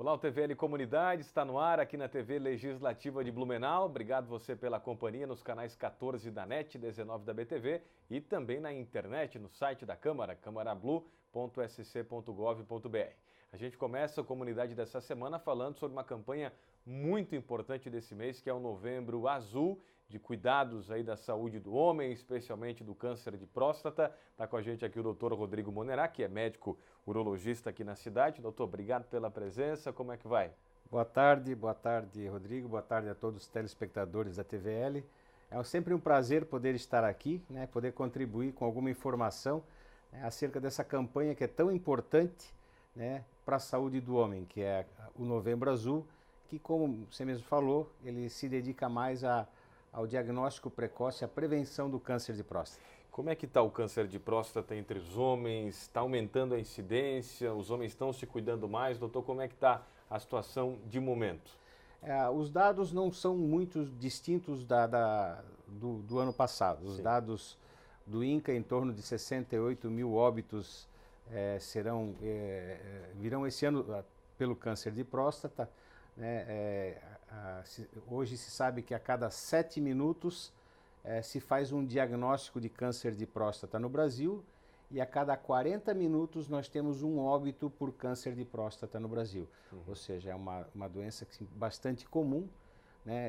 Olá, o TVL Comunidade está no ar aqui na TV Legislativa de Blumenau. Obrigado você pela companhia nos canais 14 da NET, 19 da BTV e também na internet, no site da Câmara, câmarablu.sc.gov.br. A gente começa a comunidade dessa semana falando sobre uma campanha muito importante desse mês, que é o Novembro Azul, de cuidados aí da saúde do homem, especialmente do câncer de próstata. Está com a gente aqui o doutor Rodrigo Monerá, que é médico urologista aqui na cidade. Doutor, obrigado pela presença. Como é que vai? Boa tarde, Rodrigo. Boa tarde a todos os telespectadores da TVL. É sempre um prazer poder estar aqui, poder contribuir com alguma informação acerca dessa campanha que é tão importante para a saúde do homem, que é o Novembro Azul, que, como você mesmo falou, ele se dedica mais ao diagnóstico precoce, à prevenção do câncer de próstata. Como é que está o câncer de próstata entre os homens? Está aumentando a incidência? Os homens estão se cuidando mais? Doutor, como é que está a situação de momento? Os dados não são muito distintos do ano passado. Os dados do INCA, em torno de 68 mil óbitos virão esse ano pelo câncer de próstata. Hoje se sabe que a cada 7 minutos se faz um diagnóstico de câncer de próstata no Brasil e a cada 40 minutos nós temos um óbito por câncer de próstata no Brasil. Ou seja, é uma doença bastante comum.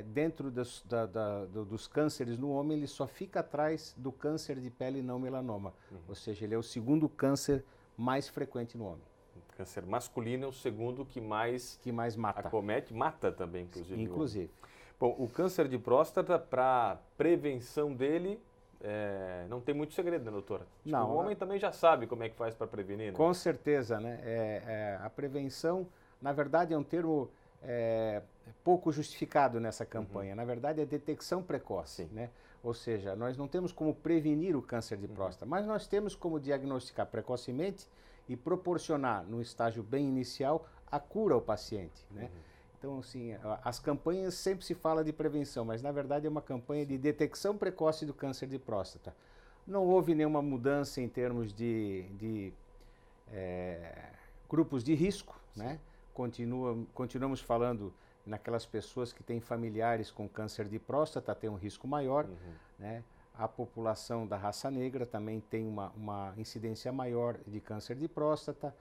Dentro dos cânceres no homem, ele só fica atrás do câncer de pele não melanoma. Ou seja, ele é o segundo câncer mais frequente no homem. O câncer masculino é o segundo que mais mata. Acomete, mata também, inclusive. Bom, o câncer de próstata, para prevenção dele, não tem muito segredo, né, doutora? Não, o homem também já sabe como é que faz para prevenir, né? Com certeza, a prevenção, na verdade, é um termo pouco justificado nessa campanha. Na verdade, é detecção precoce, Ou seja, nós não temos como prevenir o câncer de próstata, mas nós temos como diagnosticar precocemente e proporcionar, no estágio bem inicial, a cura ao paciente, Então, assim, as campanhas sempre se fala de prevenção, mas na verdade é uma campanha de detecção precoce do câncer de próstata. Não houve nenhuma mudança em termos de grupos de risco, Continuamos falando naquelas pessoas que têm familiares com câncer de próstata, tem um risco maior, A população da raça negra também tem uma incidência maior de câncer de próstata.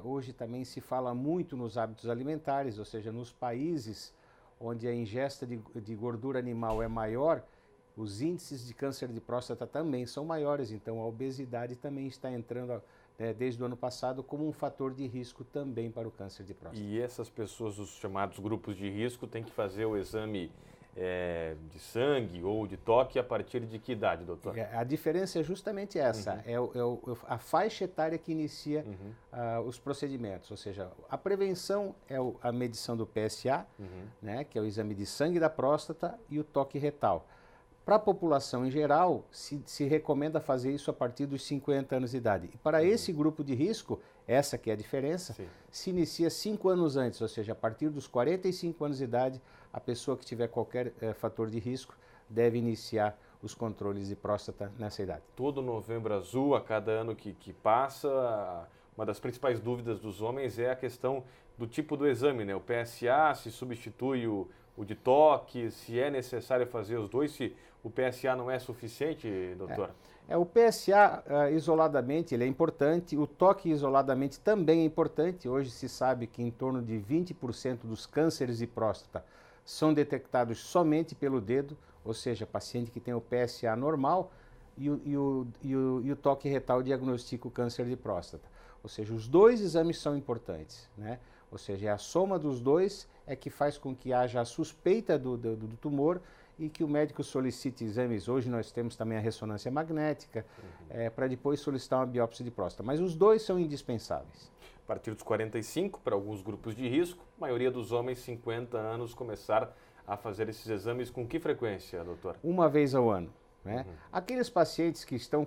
Hoje também se fala muito nos hábitos alimentares, ou seja, nos países onde a ingesta de gordura animal é maior, os índices de câncer de próstata também são maiores, então a obesidade também está entrando desde o ano passado como um fator de risco também para o câncer de próstata. E essas pessoas, os chamados grupos de risco, têm que fazer o exame de sangue ou de toque a partir de que idade, doutor? A diferença é justamente essa, a faixa etária que inicia os procedimentos, ou seja, a prevenção é a medição do PSA, que é o exame de sangue da próstata, e o toque retal. Para a população em geral, se recomenda fazer isso a partir dos 50 anos de idade. E para esse grupo de risco, essa que é a diferença, se inicia 5 anos antes, ou seja, a partir dos 45 anos de idade, a pessoa que tiver qualquer fator de risco deve iniciar os controles de próstata nessa idade. Todo Novembro Azul, a cada ano que passa, uma das principais dúvidas dos homens é a questão do tipo do exame, O PSA, se substitui o de toque, se é necessário fazer os dois, se o PSA não é suficiente, doutor? O PSA isoladamente ele é importante, o toque isoladamente também é importante. Hoje se sabe que em torno de 20% dos cânceres de próstata são detectados somente pelo dedo, ou seja, paciente que tem o PSA normal e o toque retal diagnostica o câncer de próstata. Ou seja, os dois exames são importantes, Ou seja, a soma dos dois é que faz com que haja a suspeita do tumor e que o médico solicite exames. Hoje nós temos também a ressonância magnética, para depois solicitar uma biópsia de próstata. Mas os dois são indispensáveis. A partir dos 45, para alguns grupos de risco, a maioria dos homens 50 anos começar a fazer esses exames com que frequência, doutor? Uma vez ao ano. Aqueles pacientes que estão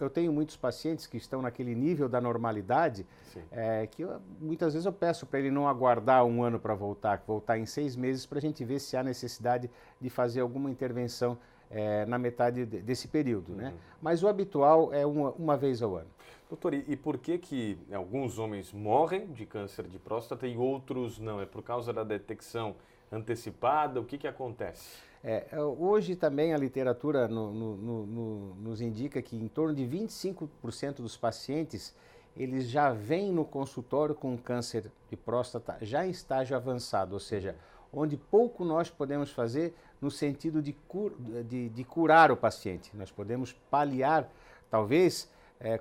eu tenho muitos pacientes que estão naquele nível da normalidade, que muitas vezes eu peço para ele não aguardar um ano para voltar em 6 meses, para a gente ver se há necessidade de fazer alguma intervenção na metade desse período, né? Mas o habitual é uma vez ao ano. Doutor, e por que alguns homens morrem de câncer de próstata e outros não? É por causa da detecção antecipada? O que acontece? Hoje também a literatura nos indica que em torno de 25% dos pacientes eles já vêm no consultório com câncer de próstata já em estágio avançado, ou seja, onde pouco nós podemos fazer no sentido de curar o paciente. Nós podemos paliar, talvez,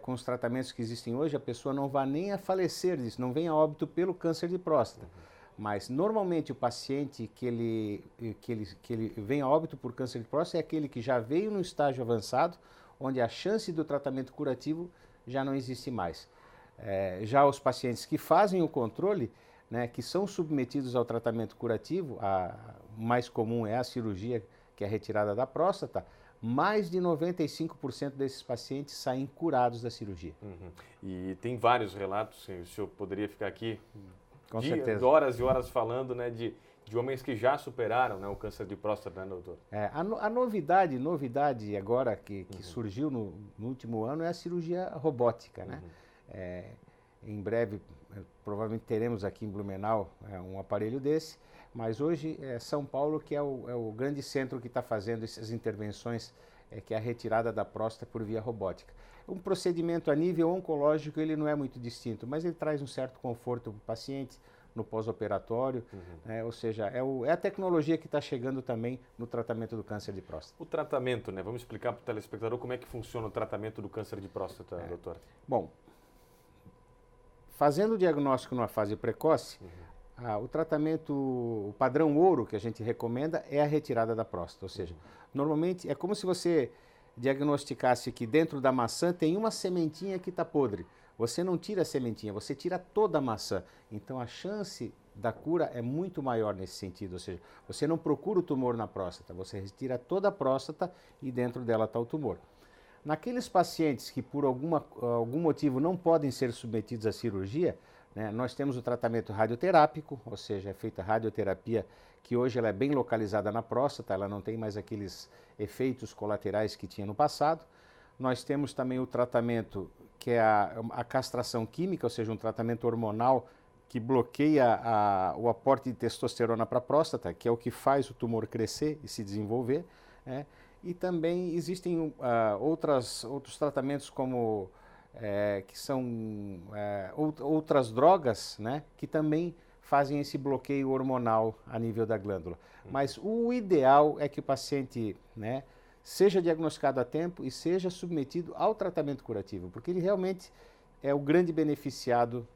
com os tratamentos que existem hoje, a pessoa não vá nem a falecer disso, não venha a óbito pelo câncer de próstata. Mas, normalmente, o paciente que ele vem a óbito por câncer de próstata é aquele que já veio no estágio avançado, onde a chance do tratamento curativo já não existe mais. Já os pacientes que fazem o controle, né, que são submetidos ao tratamento curativo, o mais comum é a cirurgia, que é a retirada da próstata, mais de 95% desses pacientes saem curados da cirurgia. E tem vários relatos, o senhor poderia ficar aqui com certeza, horas e horas falando, né, de homens que já superaram, né, o câncer de próstata, né, doutor? A novidade agora que surgiu no último ano é a cirurgia robótica, né? Em breve, provavelmente teremos aqui em Blumenau um aparelho desse, mas hoje é São Paulo que é o grande centro que está fazendo essas intervenções, que é a retirada da próstata por via robótica. Um procedimento a nível oncológico ele não é muito distinto, mas ele traz um certo conforto para o paciente no pós-operatório, ou seja, é a tecnologia que está chegando também no tratamento do câncer de próstata. O tratamento, né? Vamos explicar para o telespectador como é que funciona o tratamento do câncer de próstata, doutor? Bom, fazendo o diagnóstico numa fase precoce, o tratamento, o padrão ouro que a gente recomenda é a retirada da próstata, ou seja, normalmente é como se você diagnosticasse que dentro da maçã tem uma sementinha que está podre. Você não tira a sementinha, você tira toda a maçã. Então a chance da cura é muito maior nesse sentido, ou seja, você não procura o tumor na próstata, você retira toda a próstata e dentro dela está o tumor. Naqueles pacientes que por algum motivo não podem ser submetidos à cirurgia, né, nós temos o tratamento radioterápico, ou seja, é feita radioterapia que hoje ela é bem localizada na próstata, ela não tem mais aqueles efeitos colaterais que tinha no passado. Nós temos também o tratamento que é a castração química, ou seja, um tratamento hormonal que bloqueia o aporte de testosterona para a próstata, que é o que faz o tumor crescer e se desenvolver, né? E também existem outros tratamentos como que são outras drogas, né, que também fazem esse bloqueio hormonal a nível da glândula. Mas o ideal é que o paciente, né, seja diagnosticado a tempo e seja submetido ao tratamento curativo, porque ele realmente é o grande beneficiado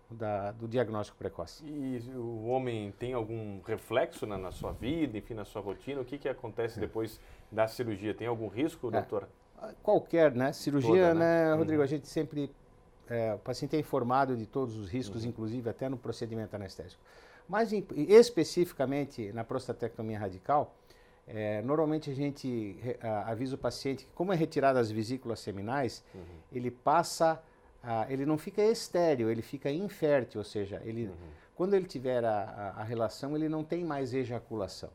do diagnóstico precoce. E o homem tem algum reflexo na sua vida, enfim, na sua rotina? O que acontece depois da cirurgia? Tem algum risco, doutor? Qualquer, né? Cirurgia, toda, né, Rodrigo? A gente sempre... o paciente é informado de todos os riscos, inclusive até no procedimento anestésico. Mas especificamente na prostatectomia radical, normalmente a gente avisa o paciente que, como é retirada as vesículas seminais, ele passa... ele não fica estéril, ele fica infértil, ou seja, quando ele tiver a relação, ele não tem mais ejaculação,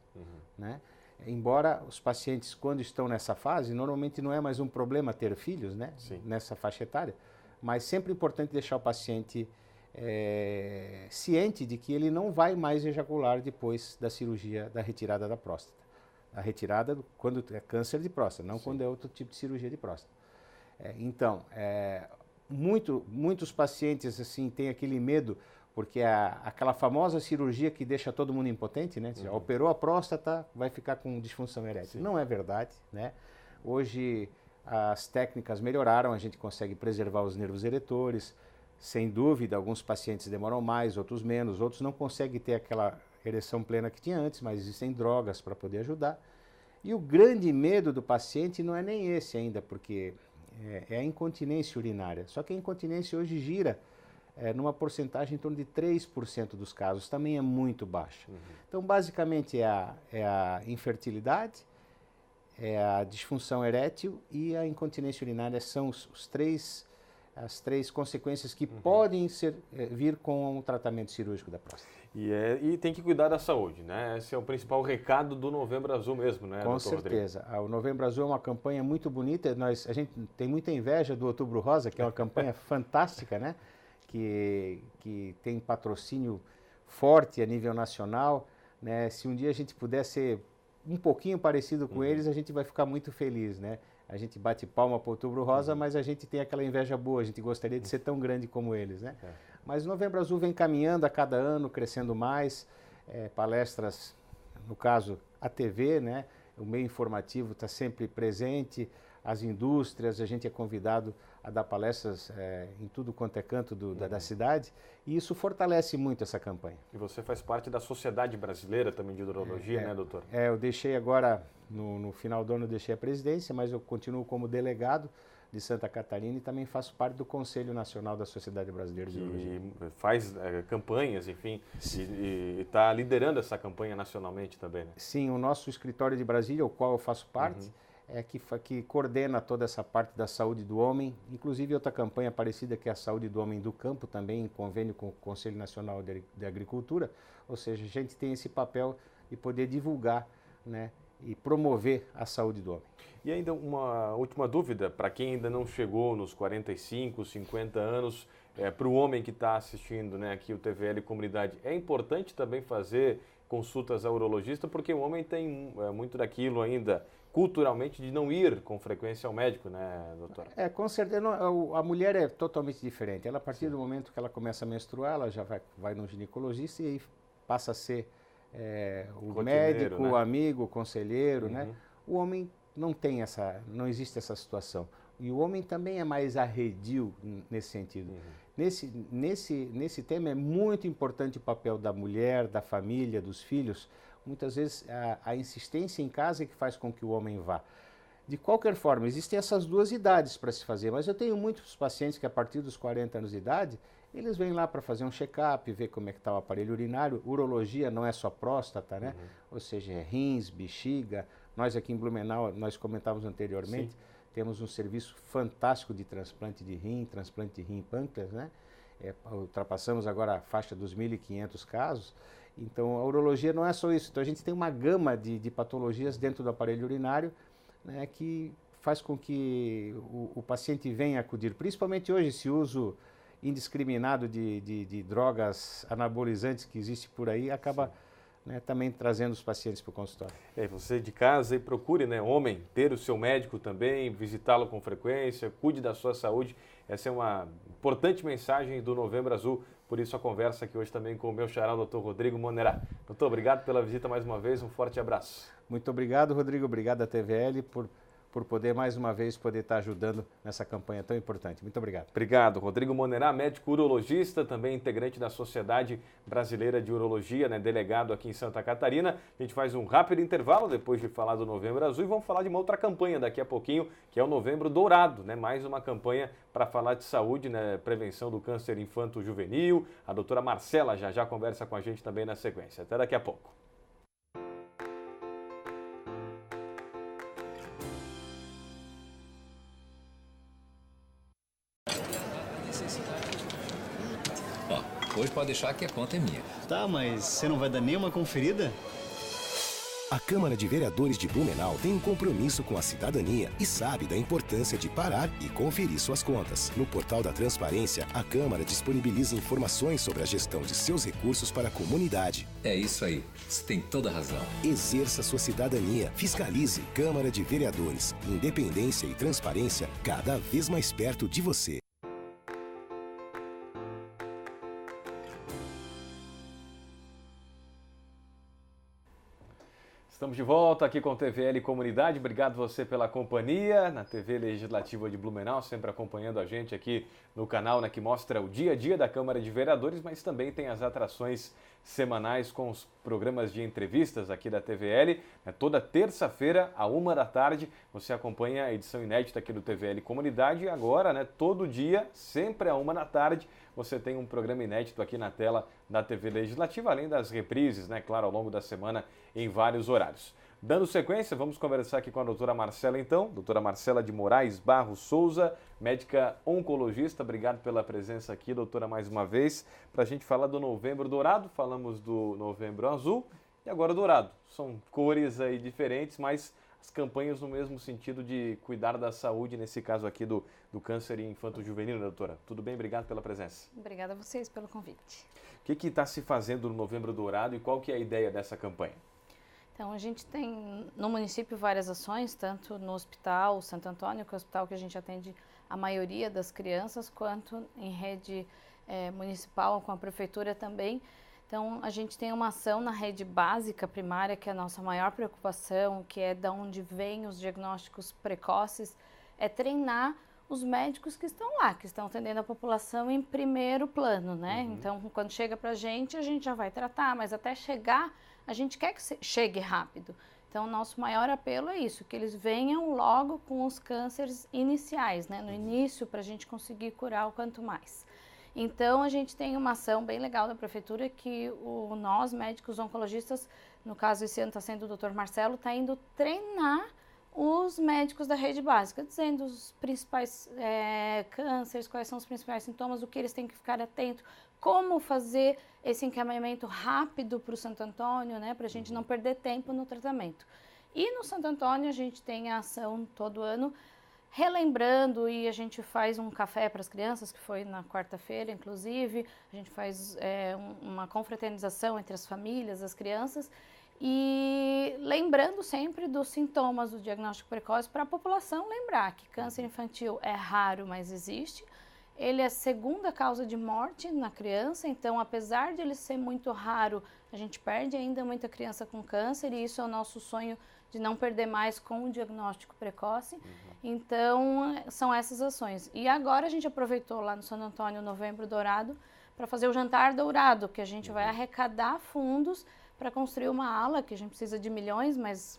né? Embora os pacientes, quando estão nessa fase, normalmente não é mais um problema ter filhos, né? Nessa faixa etária, mas sempre é importante deixar o paciente ciente de que ele não vai mais ejacular depois da cirurgia da retirada da próstata. A retirada quando é câncer de próstata, não quando é outro tipo de cirurgia de próstata. Então, muitos pacientes assim têm aquele medo, porque aquela famosa cirurgia que deixa todo mundo impotente, né? Operou a próstata, vai ficar com disfunção erétil. Não é verdade, né? Hoje as técnicas melhoraram, a gente consegue preservar os nervos eretores. Sem dúvida, alguns pacientes demoram mais, outros menos, outros não conseguem ter aquela ereção plena que tinha antes, mas existem drogas para poder ajudar. E o grande medo do paciente não é nem esse ainda, porque é a incontinência urinária. Só que a incontinência hoje gira numa porcentagem em torno de 3% dos casos, também é muito baixa. Então, basicamente, é a infertilidade, é a disfunção erétil e a incontinência urinária são os três as 3 consequências que podem vir com o tratamento cirúrgico da próstata. E tem que cuidar da saúde, né? Esse é o principal recado do Novembro Azul mesmo, né, Com Dr. certeza. O Novembro Azul é uma campanha muito bonita. A gente tem muita inveja do Outubro Rosa, que é uma campanha fantástica, né? Que tem patrocínio forte a nível nacional, né? Se um dia a gente puder ser um pouquinho parecido com eles, a gente vai ficar muito feliz, né? A gente bate palma para o Outubro Rosa, mas a gente tem aquela inveja boa, a gente gostaria de ser tão grande como eles, né? Mas o Novembro Azul vem caminhando a cada ano, crescendo mais, palestras, no caso, a TV, né? O meio informativo está sempre presente, as indústrias, a gente é convidado a dar palestras em tudo quanto é canto da cidade, e isso fortalece muito essa campanha. E você faz parte da Sociedade Brasileira também de Urologia, né, doutor? Eu deixei agora, no final do ano, eu deixei a presidência, mas eu continuo como delegado de Santa Catarina e também faço parte do Conselho Nacional da Sociedade Brasileira de Urologia. E faz campanhas, enfim, e está liderando essa campanha nacionalmente também, né? Sim, o nosso escritório de Brasília, o qual eu faço parte, que coordena toda essa parte da saúde do homem, inclusive outra campanha parecida que é a saúde do homem do campo, também em convênio com o Conselho Nacional de Agricultura, ou seja, a gente tem esse papel de poder divulgar, né, e promover a saúde do homem. E ainda uma última dúvida, para quem ainda não chegou nos 45, 50 anos, para o homem que está assistindo, né, aqui o TVL Comunidade, é importante também fazer consultas ao urologista, porque o homem tem muito daquilo ainda, culturalmente, de não ir com frequência ao médico, né, doutora? Com certeza, a mulher é totalmente diferente. Ela, a partir do momento que ela começa a menstruar, ela já vai no ginecologista e aí passa a ser o médico, né? O amigo, o conselheiro, né? O homem não existe essa situação. E o homem também é mais arredio nesse sentido. Nesse tema é muito importante o papel da mulher, da família, dos filhos. Muitas vezes a insistência em casa é que faz com que o homem vá. De qualquer forma, existem essas 2 idades para se fazer, mas eu tenho muitos pacientes que a partir dos 40 anos de idade, eles vêm lá para fazer um check-up, ver como é que está o aparelho urinário. Urologia não é só próstata, né? Ou seja, é rins, bexiga. Nós aqui em Blumenau, nós comentávamos anteriormente, temos um serviço fantástico de transplante de rim e pâncreas, né? Ultrapassamos agora a faixa dos 1.500 casos. Então, a urologia não é só isso. Então, a gente tem uma gama de patologias dentro do aparelho urinário, né, que faz com que o paciente venha acudir. Principalmente hoje, esse uso indiscriminado de drogas anabolizantes que existe por aí, acaba, né, também trazendo os pacientes para o consultório. Você de casa e procure, né, homem, ter o seu médico também, visitá-lo com frequência, cuide da sua saúde. Essa é uma importante mensagem do Novembro Azul, por isso a conversa aqui hoje também com o meu xará, o Dr. Rodrigo Monerá. Doutor, obrigado pela visita mais uma vez, um forte abraço. Muito obrigado, Rodrigo, obrigado à TVL por poder mais uma vez estar ajudando nessa campanha tão importante. Muito obrigado. Obrigado. Rodrigo Monerá, médico urologista, também integrante da Sociedade Brasileira de Urologia, né, delegado aqui em Santa Catarina. A gente faz um rápido intervalo depois de falar do Novembro Azul e vamos falar de uma outra campanha daqui a pouquinho, que é o Novembro Dourado, né? Mais uma campanha para falar de saúde, né, prevenção do câncer infanto-juvenil. A doutora Marcela já conversa com a gente também na sequência. Até daqui a pouco. Hoje pode deixar que a conta é minha. Tá, mas você não vai dar nenhuma conferida? A Câmara de Vereadores de Blumenau tem um compromisso com a cidadania e sabe da importância de parar e conferir suas contas. No portal da Transparência, a Câmara disponibiliza informações sobre a gestão de seus recursos para a comunidade. É isso aí. Você tem toda a razão. Exerça sua cidadania. Fiscalize. Câmara de Vereadores. Independência e transparência cada vez mais perto de você. Estamos de volta aqui com o TVL Comunidade. Obrigado você pela companhia na TV Legislativa de Blumenau, sempre acompanhando a gente aqui no canal, né, que mostra o dia a dia da Câmara de Vereadores, mas também tem as atrações semanais com os programas de entrevistas aqui da TVL. Toda terça-feira, à 13h, você acompanha a edição inédita aqui do TVL Comunidade. E agora, né, todo dia, sempre à 13h, você tem um programa inédito aqui na tela da TV Legislativa, além das reprises, né, claro, ao longo da semana em vários horários. Dando sequência, vamos conversar aqui com a doutora Marcela então, doutora Marcela de Moraes Barros Souza, médica oncologista. Obrigado pela presença aqui, doutora, mais uma vez, para a gente falar do Novembro Dourado. Falamos do Novembro Azul e agora Dourado. São cores aí diferentes, mas as campanhas no mesmo sentido de cuidar da saúde, nesse caso aqui do câncer infanto-juvenil, doutora. Tudo bem? Obrigado pela presença. Obrigada a vocês pelo convite. O que está se fazendo no Novembro Dourado e qual que é a ideia dessa campanha? Então, a gente tem no município várias ações, tanto no Hospital Santo Antônio, que é o hospital que a gente atende a maioria das crianças, quanto em rede municipal, com a prefeitura também. Então, a gente tem uma ação na rede básica primária, que é a nossa maior preocupação, que é da onde vêm os diagnósticos precoces, é treinar os médicos que estão lá, que estão atendendo a população em primeiro plano, né? Então, quando chega pra gente, a gente já vai tratar, mas até chegar, a gente quer que chegue rápido. Então, o nosso maior apelo é isso, que eles venham logo com os cânceres iniciais, né? No início, para a gente conseguir curar o quanto mais. Então, a gente tem uma ação bem legal da prefeitura que nós, médicos oncologistas, no caso esse ano está sendo o Dr. Marcelo, está indo treinar os médicos da rede básica, dizendo os principais cânceres, quais são os principais sintomas, o que eles têm que ficar atentos, como fazer esse encaminhamento rápido para o Santo Antônio, né, para a gente não perder tempo no tratamento. E no Santo Antônio a gente tem a ação todo ano, relembrando, e a gente faz um café para as crianças, que foi na quarta-feira, inclusive, a gente faz uma confraternização entre as famílias, as crianças, e lembrando sempre dos sintomas do diagnóstico precoce para a população lembrar que câncer infantil é raro, mas existe. Ele é a segunda causa de morte na criança, então apesar de ele ser muito raro, a gente perde ainda muita criança com câncer e isso é o nosso sonho de não perder mais com o diagnóstico precoce. Então são essas ações. E agora a gente aproveitou lá no Santo Antônio o Novembro Dourado para fazer o Jantar Dourado, que a gente vai arrecadar fundos para construir uma ala, que a gente precisa de milhões, mas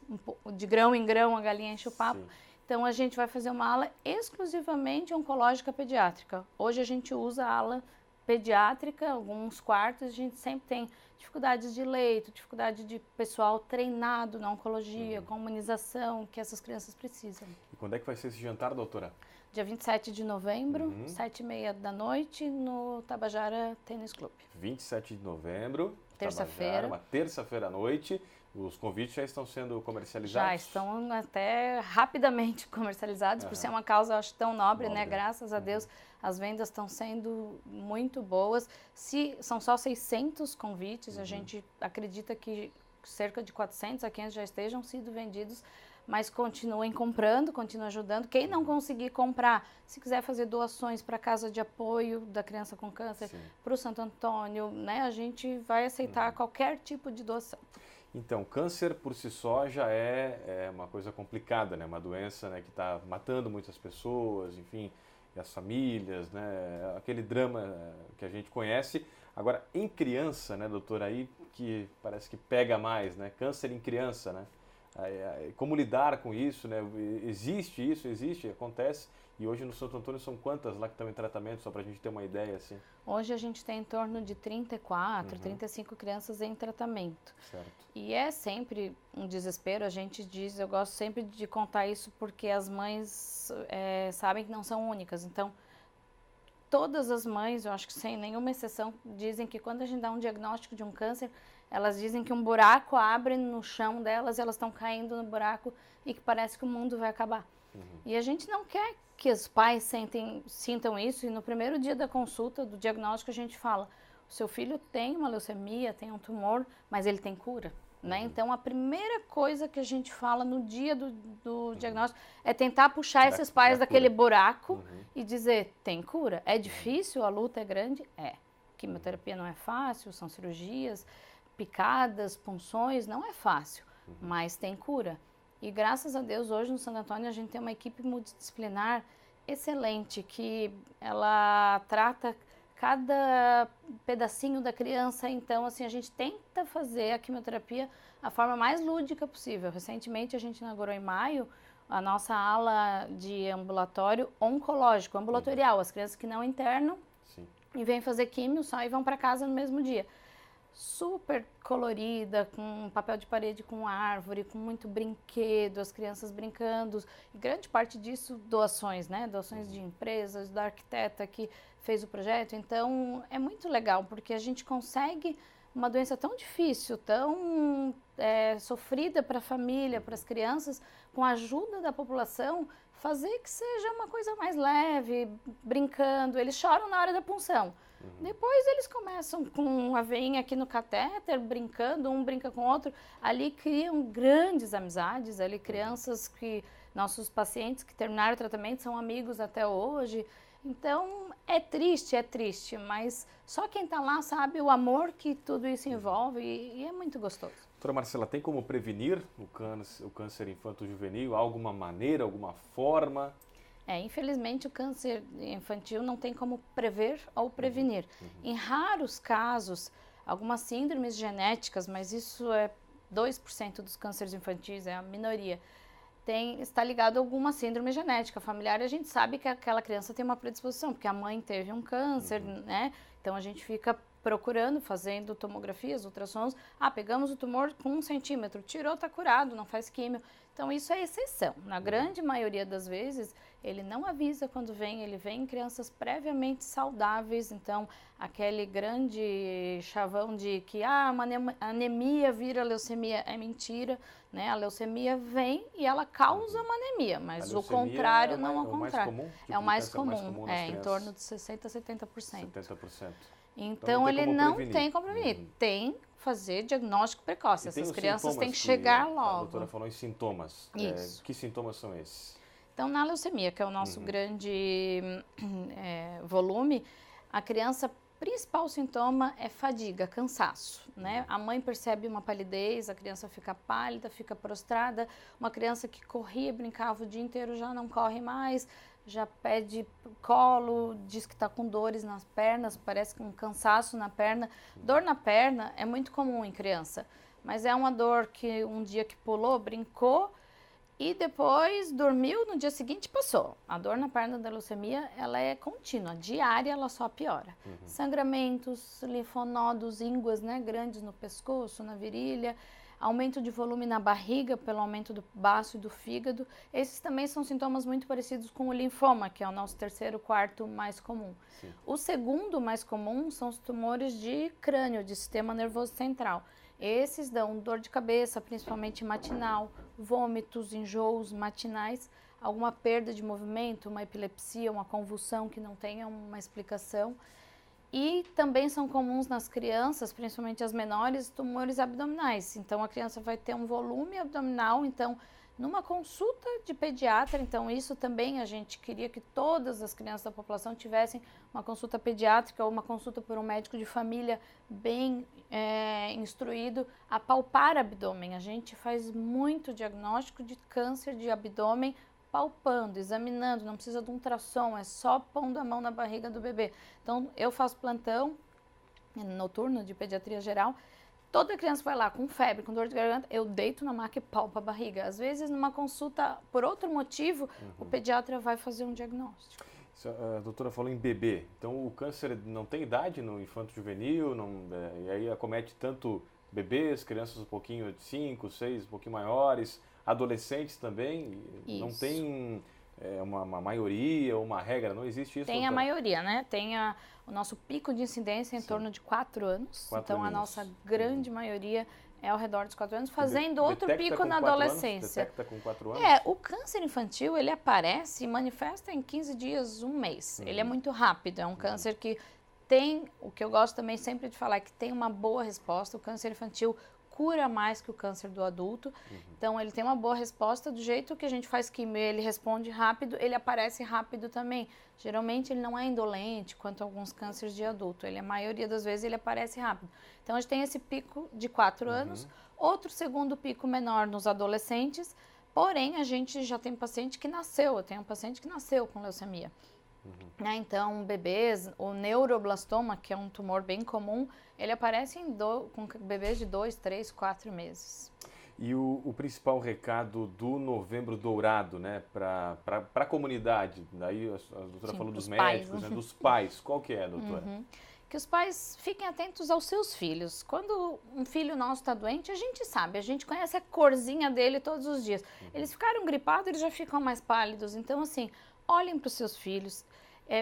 de grão em grão a galinha enche o papo. Sim. Então, a gente vai fazer uma ala exclusivamente oncológica pediátrica. Hoje a gente usa a ala pediátrica, alguns quartos, a gente sempre tem dificuldades de leito, dificuldade de pessoal treinado na oncologia, com imunização, que essas crianças precisam. E quando é que vai ser esse jantar, doutora? Dia 27 de novembro, 7h30 da noite, no Tabajara Tênis Clube. 27 de novembro, terça-feira. Uma terça-feira à noite. Os convites já estão sendo comercializados? Já estão até rapidamente comercializados, por ser uma causa, eu acho, tão nobre, né? Graças a Deus, as vendas estão sendo muito boas. São só 600 convites, a gente acredita que cerca de 400 a 500 já estejam sido vendidos, mas continuem comprando, continuem ajudando. Quem não conseguir comprar, se quiser fazer doações para a Casa de Apoio da Criança com Câncer, para o Santo Antônio, né? A gente vai aceitar qualquer tipo de doação. Então, câncer por si só já é uma coisa complicada, né? Uma doença, né, que está matando muitas pessoas, enfim, e as famílias, né? Aquele drama que a gente conhece. Agora, em criança, né, doutora, aí que parece que pega mais, né? Câncer em criança, né? Como lidar com isso, né? Existe isso, acontece. E hoje no Santo Antônio são quantas lá que estão em tratamento, só para a gente ter uma ideia assim? Hoje a gente tem em torno de 34, 35 crianças em tratamento. Certo. E é sempre um desespero, a gente diz, eu gosto sempre de contar isso porque as mães sabem que não são únicas. Então, todas as mães, eu acho que sem nenhuma exceção, dizem que quando a gente dá um diagnóstico de um câncer, elas dizem que um buraco abre no chão delas, elas estão caindo no buraco e que parece que o mundo vai acabar. E a gente não quer que os pais sintam isso, e no primeiro dia da consulta, do diagnóstico, a gente fala, o seu filho tem uma leucemia, tem um tumor, mas ele tem cura, né? Então, a primeira coisa que a gente fala no dia do diagnóstico é tentar puxar esses pais daquele buraco e dizer, tem cura? É difícil, a luta é grande? É. Quimioterapia não é fácil, são cirurgias, picadas, punções, não é fácil, mas tem cura. E graças a Deus, hoje no Santo Antônio, a gente tem uma equipe multidisciplinar excelente, que ela trata cada pedacinho da criança. Então, assim, a gente tenta fazer a quimioterapia da forma mais lúdica possível. Recentemente, a gente inaugurou em maio a nossa ala de ambulatório oncológico, ambulatorial. As crianças que não internam e vêm fazer químio só e vão para casa no mesmo dia. super colorida, com papel de parede com árvore, com muito brinquedo, as crianças brincando. E grande parte disso, doações, né? Doações de empresas, da arquiteta que fez o projeto. Então, é muito legal, porque a gente consegue uma doença tão difícil, tão sofrida para a família, para as crianças, com a ajuda da população, fazer que seja uma coisa mais leve, brincando. Eles choram na hora da punção. Depois eles começam com a veinha aqui no catéter, brincando, um brinca com o outro. Ali criam grandes amizades, ali crianças que, nossos pacientes que terminaram o tratamento são amigos até hoje. Então é triste, mas só quem está lá sabe o amor que tudo isso envolve e é muito gostoso. Doutora Marcela, tem como prevenir o câncer infanto-juvenil? Alguma maneira, alguma forma? Infelizmente o câncer infantil não tem como prever ou prevenir. Em raros casos, algumas síndromes genéticas, mas isso é 2% dos cânceres infantis, é a minoria, está ligado a alguma síndrome genética familiar e a gente sabe que aquela criança tem uma predisposição, porque a mãe teve um câncer, né? Então a gente fica procurando, fazendo tomografias, ultrassons. Pegamos o tumor com 1 centímetro, tirou, está curado, não faz químio. Então isso é exceção. Na grande maioria das vezes, ele não avisa quando vem, ele vem em crianças previamente saudáveis. Então, aquele grande chavão de que uma anemia vira leucemia é mentira, né? A leucemia vem e ela causa uma anemia, mas o contrário não é o contrário. É o mais comum, em torno de 60% a 70%. 70%. Então ele não tem como prevenir. Tem fazer diagnóstico precoce. Essas crianças têm que chegar logo. A doutora falou em sintomas. Isso. Que sintomas são esses? Então, na leucemia, que é o nosso grande volume, a criança, principal sintoma é fadiga, cansaço, né? A mãe percebe uma palidez, a criança fica pálida, fica prostrada. Uma criança que corria, brincava o dia inteiro já não corre mais, já pede colo, diz que está com dores nas pernas, parece um cansaço na perna. Dor na perna é muito comum em criança, mas é uma dor que um dia que pulou, brincou e depois dormiu, no dia seguinte passou. A dor na perna da leucemia, ela é contínua, diária, ela só piora. Sangramentos, linfonodos, ínguas, né, grandes no pescoço, na virilha, aumento de volume na barriga pelo aumento do baço e do fígado. Esses também são sintomas muito parecidos com o linfoma, que é o nosso terceiro, quarto mais comum. Sim. O segundo mais comum são os tumores de crânio, de sistema nervoso central. Esses dão dor de cabeça, principalmente matinal, vômitos, enjoos matinais, alguma perda de movimento, uma epilepsia, uma convulsão que não tenha uma explicação. E também são comuns nas crianças, principalmente as menores, tumores abdominais. Então, a criança vai ter um volume abdominal. Então, numa consulta de pediatra, então isso também a gente queria que todas as crianças da população tivessem uma consulta pediátrica ou uma consulta por um médico de família bem instruído a palpar abdômen. A gente faz muito diagnóstico de câncer de abdômen palpando, examinando, não precisa de um ultrassom, é só pondo a mão na barriga do bebê. Então, eu faço plantão noturno de pediatria geral, toda criança vai lá com febre, com dor de garganta, eu deito na maca e palpo a barriga. Às vezes, numa consulta, por outro motivo, o pediatra vai fazer um diagnóstico. A doutora falou em bebê, então o câncer não tem idade no infanto-juvenil, e aí acomete tanto bebês, crianças um pouquinho de 5, 6, um pouquinho maiores, adolescentes também. Isso. Não tem uma maioria ou uma regra, não existe isso? Tem a maioria, né? Tem o nosso pico de incidência em torno de 4 anos. Então, a nossa grande maioria é ao redor dos 4 anos, fazendo outro pico na adolescência. Detecta com 4 anos? O câncer infantil, ele aparece e manifesta em 15 dias, 1 mês. Ele é muito rápido, é um câncer que tem, o que eu gosto também sempre de falar, é que tem uma boa resposta. O câncer infantil cura mais que o câncer do adulto. Então, ele tem uma boa resposta do jeito que a gente faz quimio, ele responde rápido, ele aparece rápido também. Geralmente, ele não é indolente quanto a alguns cânceres de adulto. A maioria das vezes, ele aparece rápido. Então, a gente tem esse pico de 4 anos. Outro segundo pico menor nos adolescentes. Porém, a gente já tem paciente que nasceu. Eu tenho um paciente que nasceu com leucemia. Então, bebês, o neuroblastoma, que é um tumor bem comum, ele aparece com bebês de 2, 3, 4 meses. E o principal recado do Novembro Dourado, né, para a comunidade, daí a doutora falou dos médicos, né, dos pais, qual que é, doutora? que os pais fiquem atentos aos seus filhos. Quando um filho nosso está doente, a gente sabe, a gente conhece a corzinha dele todos os dias. Eles ficaram gripados, eles já ficam mais pálidos. Então, assim, olhem para os seus filhos,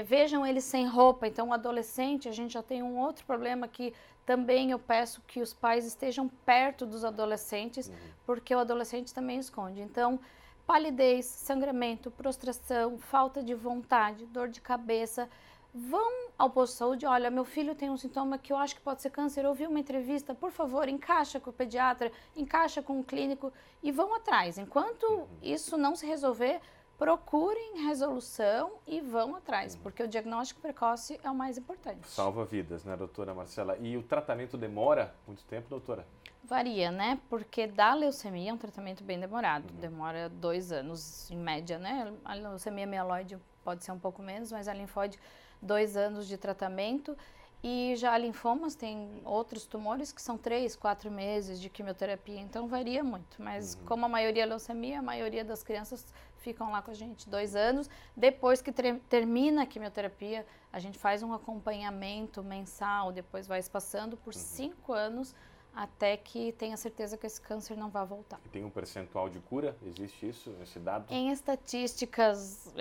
vejam eles sem roupa. Então, o adolescente, a gente já tem um outro problema que também eu peço que os pais estejam perto dos adolescentes, porque o adolescente também esconde. Então, palidez, sangramento, prostração, falta de vontade, dor de cabeça. Vão ao posto de saúde, olha, meu filho tem um sintoma que eu acho que pode ser câncer, eu vi uma entrevista, por favor, encaixa com o pediatra, encaixa com o clínico e vão atrás. Enquanto isso não se resolver, procurem resolução e vão atrás, porque o diagnóstico precoce é o mais importante. Salva vidas, né, doutora Marcela? E o tratamento demora muito tempo, doutora? Varia, né? Porque da leucemia é um tratamento bem demorado, demora 2 anos em média, né? A leucemia mieloide pode ser um pouco menos, mas a linfóide 2 anos de tratamento, e já linfomas tem outros tumores que são 3, 4 meses de quimioterapia, então varia muito, mas como a maioria é leucemia, a maioria das crianças ficam lá com a gente 2 anos, depois que termina a quimioterapia, a gente faz um acompanhamento mensal, depois vai espaçando por 5 anos, até que tenha certeza que esse câncer não vai voltar. E tem um percentual de cura? Existe isso, esse dado? Em estatísticas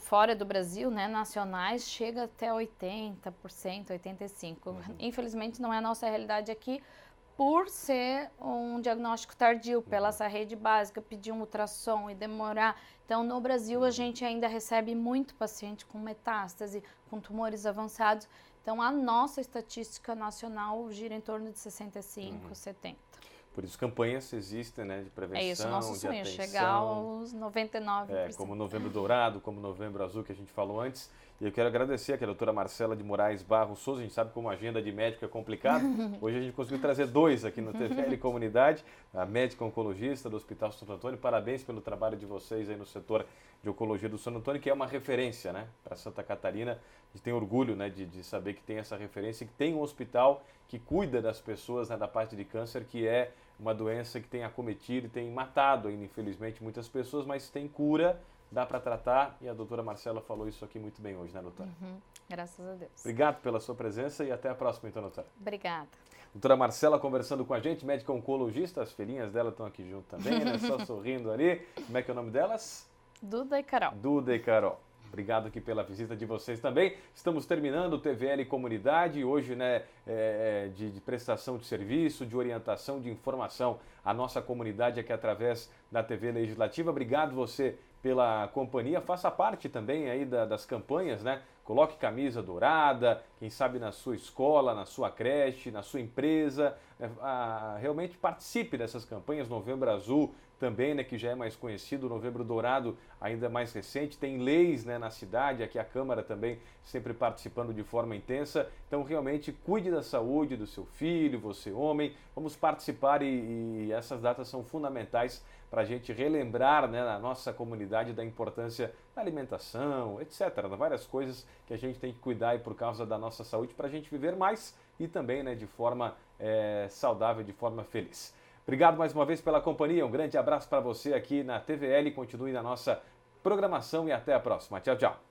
fora do Brasil, né, nacionais, chega até 80%, 85%. Infelizmente não é a nossa realidade aqui, por ser um diagnóstico tardio, pela essa rede básica, pedir um ultrassom e demorar. Então, no Brasil, a gente ainda recebe muito paciente com metástase, com tumores avançados. Então, a nossa estatística nacional gira em torno de 65, 70. Por isso, campanhas existem, né, de prevenção, é isso, nosso de sonho, atenção. chegar aos 99%. Como Novembro Dourado, como Novembro Azul, que a gente falou antes. E eu quero agradecer aqui a doutora Marcela de Moraes Barros Souza. A gente sabe como a agenda de médico é complicada. Hoje a gente conseguiu trazer 2 aqui no TVL Comunidade, a médica oncologista do Hospital Santo Antônio. Parabéns pelo trabalho de vocês aí no setor de oncologia do Santo Antônio, que é uma referência, né, para Santa Catarina. A gente tem orgulho, né, de saber que tem essa referência, que tem um hospital que cuida das pessoas, né, da parte de câncer, que é uma doença que tem acometido e tem matado ainda, infelizmente, muitas pessoas, mas tem cura, dá para tratar, e a doutora Marcela falou isso aqui muito bem hoje, né, doutora? Graças a Deus. Obrigado pela sua presença e até a próxima, então, doutora. Obrigada. Doutora Marcela conversando com a gente, médica oncologista, as filhinhas dela estão aqui junto também, né, só sorrindo ali. Como é que é o nome delas? Duda e Carol. Duda e Carol. Obrigado aqui pela visita de vocês também. Estamos terminando o TVL Comunidade, hoje, né, de prestação de serviço, de orientação, de informação à nossa comunidade aqui através da TV Legislativa. Obrigado você pela companhia, faça parte também aí das campanhas, né? Coloque camisa dourada, quem sabe na sua escola, na sua creche, na sua empresa, realmente participe dessas campanhas. Novembro Azul também, né, que já é mais conhecido, Novembro Dourado ainda mais recente, tem leis, né, na cidade, aqui a Câmara também sempre participando de forma intensa. Então realmente cuide da saúde do seu filho, você homem, vamos participar e essas datas são fundamentais para a gente relembrar, né, na nossa comunidade da importância da alimentação, etc. Várias coisas que a gente tem que cuidar aí por causa da nossa saúde para a gente viver mais e também, né, de forma saudável, de forma feliz. Obrigado mais uma vez pela companhia, um grande abraço para você aqui na TVL, continue na nossa programação e até a próxima. Tchau, tchau.